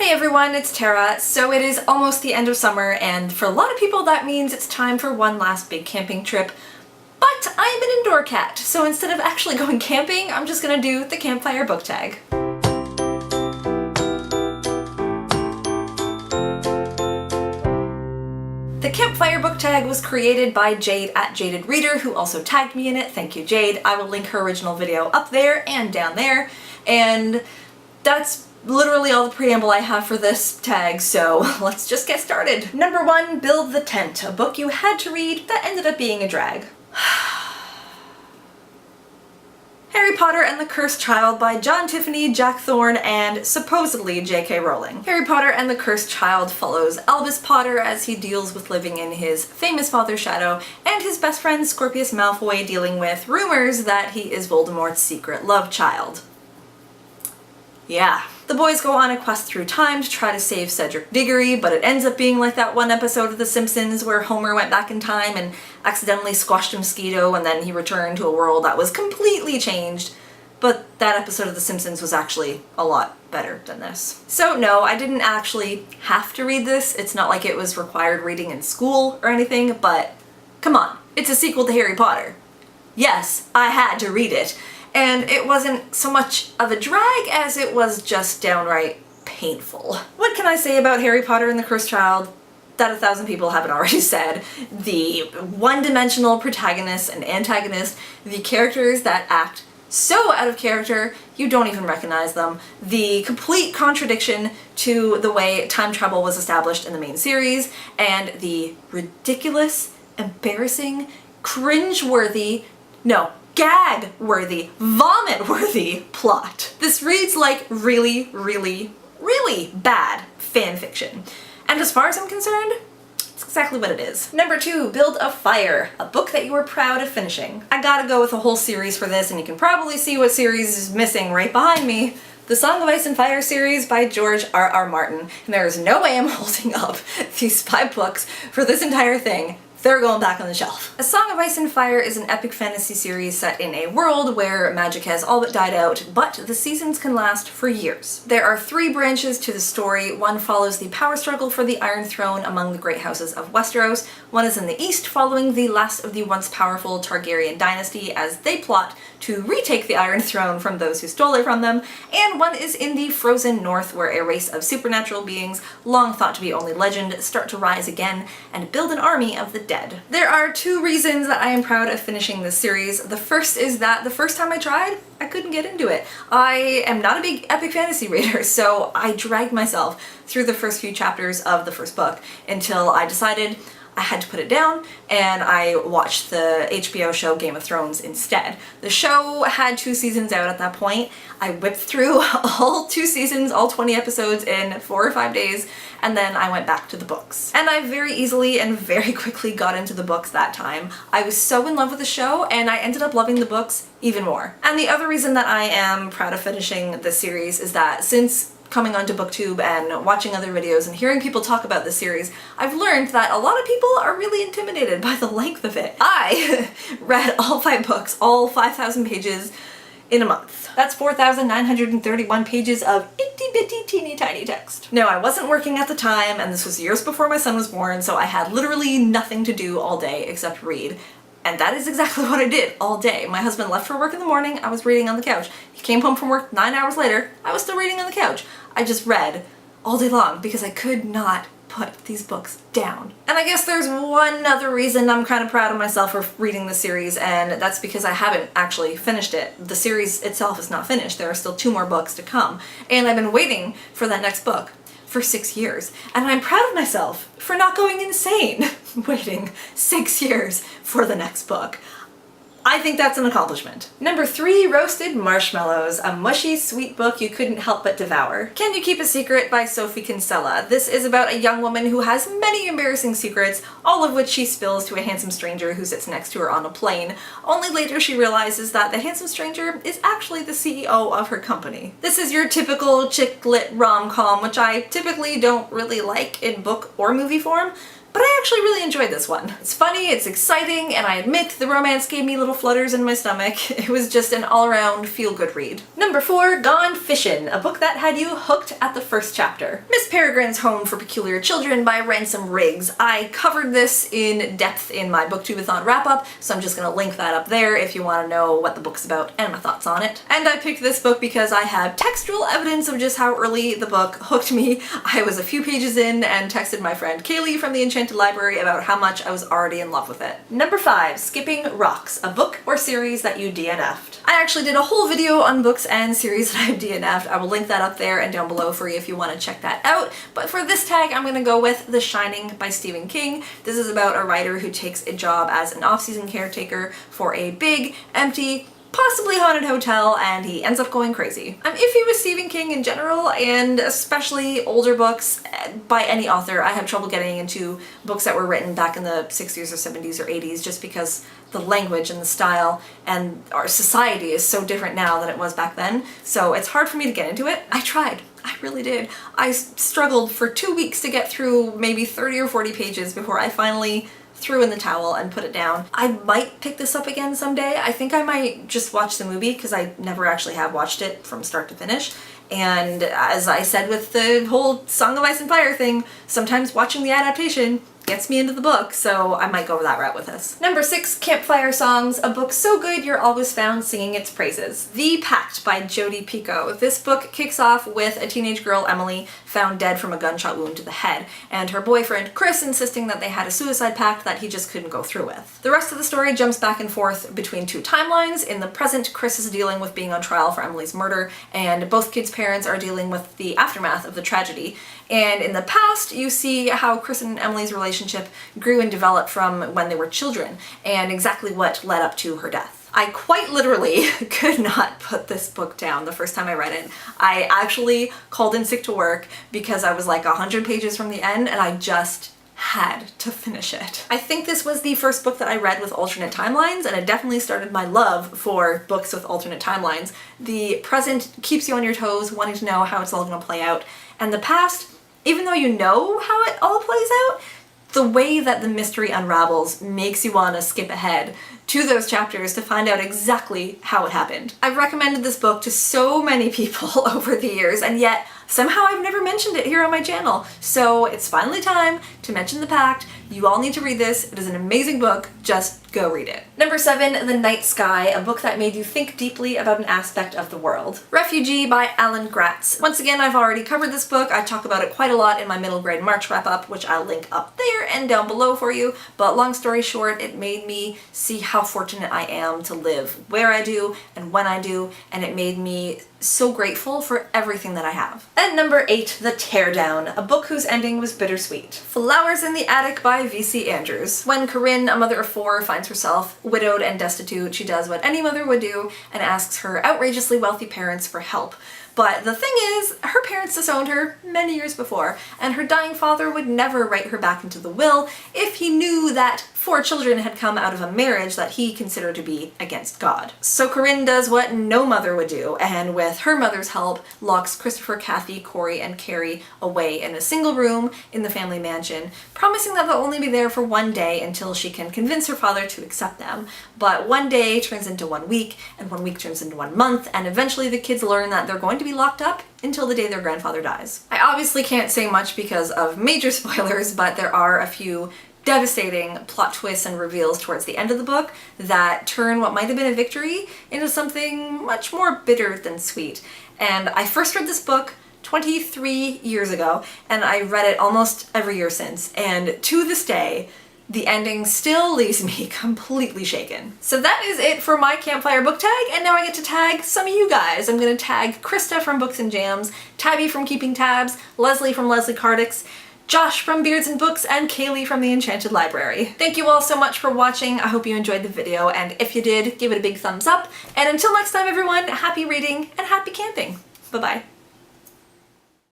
Hey everyone, it's Tara. So it is almost the end of summer, and for a lot of people that means it's time for one last big camping trip. But I'm an indoor cat, so instead of actually going camping, I'm just gonna do the Campfire Book Tag. The Campfire Book Tag was created by Jade at Jaded Reader, who also tagged me in it. Thank you, Jade. I will link her original video up there and down there. And that's literally all the preamble I have for this tag, so let's just get started. Number 1, Build the Tent, a book you had to read that ended up being a drag. Harry Potter and the Cursed Child by John Tiffany, Jack Thorne, and supposedly J.K. Rowling. Harry Potter and the Cursed Child follows Albus Potter as he deals with living in his famous father's shadow, and his best friend Scorpius Malfoy dealing with rumors that he is Voldemort's secret love child. Yeah. The boys go on a quest through time to try to save Cedric Diggory, but it ends up being like that one episode of The Simpsons where Homer went back in time and accidentally squashed a mosquito and then he returned to a world that was completely changed. But that episode of The Simpsons was actually a lot better than this. So no, I didn't actually have to read this. It's not like it was required reading in school or anything, but come on, it's a sequel to Harry Potter. Yes, I had to read it. And it wasn't so much of a drag as it was just downright painful. What can I say about Harry Potter and the Cursed Child that 1,000 people haven't already said? The one-dimensional protagonist and antagonist, the characters that act so out of character you don't even recognize them, the complete contradiction to the way time travel was established in the main series, and the ridiculous, embarrassing, cringe-worthy, no, gag-worthy, vomit-worthy plot. This reads like really, really, really bad fan fiction. And as far as I'm concerned, it's exactly what it is. Number 2, Build a Fire, a book that you were proud of finishing. I gotta go with a whole series for this, and you can probably see what series is missing right behind me. The Song of Ice and Fire series by George R.R. Martin. And there is no way I'm holding up these 5 books for this entire thing. They're going back on the shelf. A Song of Ice and Fire is an epic fantasy series set in a world where magic has all but died out, but the seasons can last for years. There are 3 branches to the story. One follows the power struggle for the Iron Throne among the great houses of Westeros. One is in the east, following the last of the once powerful Targaryen dynasty as they plot to retake the Iron Throne from those who stole it from them. And one is in the frozen north, where a race of supernatural beings, long thought to be only legend, start to rise again and build an army of the dead. There are 2 reasons that I am proud of finishing this series. The first is that the first time I tried, I couldn't get into it. I am not a big epic fantasy reader, so I dragged myself through the first few chapters of the first book until I decided I had to put it down, and I watched the HBO show Game of Thrones instead. The show had 2 seasons out at that point. I whipped through all 2 seasons, all 20 episodes in 4 or 5 days, and then I went back to the books. And I very easily and very quickly got into the books that time. I was so in love with the show, and I ended up loving the books even more. And the other reason that I am proud of finishing this series is that since coming onto BookTube and watching other videos and hearing people talk about this series, I've learned that a lot of people are really intimidated by the length of it. I read all 5 books, all 5,000 pages, in a month. That's 4,931 pages of itty-bitty teeny tiny text. No, I wasn't working at the time, and this was years before my son was born, so I had literally nothing to do all day except read. And that is exactly what I did all day. My husband left for work in the morning, I was reading on the couch. He came home from work 9 hours later, I was still reading on the couch. I just read all day long because I could not put these books down. And I guess there's one other reason I'm kind of proud of myself for reading the series, and that's because I haven't actually finished it. The series itself is not finished. There are still 2 more books to come. And I've been waiting for that next book for 6 years. And I'm proud of myself for not going insane waiting 6 years for the next book. I think that's an accomplishment. Number 3, Roasted Marshmallows, a mushy, sweet book you couldn't help but devour. Can You Keep a Secret by Sophie Kinsella. This is about a young woman who has many embarrassing secrets, all of which she spills to a handsome stranger who sits next to her on a plane. Only later she realizes that the handsome stranger is actually the CEO of her company. This is your typical chick lit rom-com, which I typically don't really like in book or movie form, but I actually really enjoyed this one. It's funny, it's exciting, and I admit the romance gave me little flutters in my stomach. It was just an all-around feel-good read. Number 4, Gone Fishin', a book that had you hooked at the first chapter. Miss Peregrine's Home for Peculiar Children by Ransom. I covered this in depth in my Booktubeathon wrap-up, so I'm just gonna link that up there if you want to know what the book's about and my thoughts on it. And I picked this book because I have textual evidence of just how early the book hooked me. I was a few pages in and texted my friend Kaylee from the Enchanted Library about how much I was already in love with it. Number 5, Skipping Rocks, a book or series that you DNF'd. I actually did a whole video on books and series that I've DNF'd. I will link that up there and down below for you if you want to check that out. But for this tag, I'm gonna go with The Shining by Stephen King. This is about a writer who takes a job as an off-season caretaker for a big, empty, possibly haunted hotel, and he ends up going crazy. I'm iffy with Stephen King in general, and especially older books by any author. I have trouble getting into books that were written back in the 60s or 70s or 80s just because the language and the style and our society is so different now than it was back then, so it's hard for me to get into it. I tried. I really did. I struggled for 2 weeks to get through maybe 30 or 40 pages before I finally threw in the towel and put it down. I might pick this up again someday. I think I might just watch the movie because I never actually have watched it from start to finish. And as I said with the whole Song of Ice and Fire thing, sometimes watching the adaptation gets me into the book, so I might go that route with this. Number 6, Campfire Songs, a book so good you're always found singing its praises. The Pact by Jodi Picoult. This book kicks off with a teenage girl, Emily, found dead from a gunshot wound to the head, and her boyfriend, Chris, insisting that they had a suicide pact that he just couldn't go through with. The rest of the story jumps back and forth between 2 timelines. In the present, Chris is dealing with being on trial for Emily's murder, and both kids' parents are dealing with the aftermath of the tragedy. And in the past, you see how Chris and Emily's relationship grew and developed from when they were children, and exactly what led up to her death. I quite literally could not put this book down the first time I read it. I actually called in sick to work because I was like 100 pages from the end and I just had to finish it. I think this was the first book that I read with alternate timelines, and it definitely started my love for books with alternate timelines. The present keeps you on your toes, wanting to know how it's all going to play out, and the past, even though you know how it all plays out, the way that the mystery unravels makes you want to skip ahead to those chapters to find out exactly how it happened. I've recommended this book to so many people over the years, and yet somehow I've never mentioned it here on my channel. So it's finally time to mention The Pact. You all need to read this. It is an amazing book. Just go read it. Number 7, The Night Sky, a book that made you think deeply about an aspect of the world. Refugee by Alan Gratz. Once again, I've already covered this book. I talk about it quite a lot in my middle grade March wrap-up, which I'll link up there and down below for you. But long story short, it made me see how fortunate I am to live where I do and when I do, and it made me so grateful for everything that I have. And number 8, The Teardown, a book whose ending was bittersweet. Flowers in the Attic by V.C. Andrews. When Corinne, a mother of 4, finds herself widowed and destitute, she does what any mother would do and asks her outrageously wealthy parents for help. But the thing is, her parents disowned her many years before, and her dying father would never write her back into the will if he knew that 4 children had come out of a marriage that he considered to be against God. So Corinne does what no mother would do, and with her mother's help, locks Christopher, Kathy, Corey, and Carrie away in a single room in the family mansion, promising that they'll only be there for 1 day until she can convince her father to accept them. But 1 day turns into 1 week, and 1 week turns into 1 month, and eventually the kids learn that they're going to be locked up until the day their grandfather dies. I obviously can't say much because of major spoilers, but there are a few devastating plot twists and reveals towards the end of the book that turn what might have been a victory into something much more bitter than sweet. And I first read this book 23 years ago, and I read it almost every year since, and to this day, the ending still leaves me completely shaken. So that is it for my Campfire Book Tag, and now I get to tag some of you guys. I'm gonna tag Krista from Books and Jams, Tabby from Keeping Tabs, Leslie from Leslie Cardix, Josh from Beards and Books, and Kaylee from the Enchanted Library. Thank you all so much for watching. I hope you enjoyed the video, and if you did, give it a big thumbs up. And until next time, everyone, happy reading and happy camping. Bye-bye.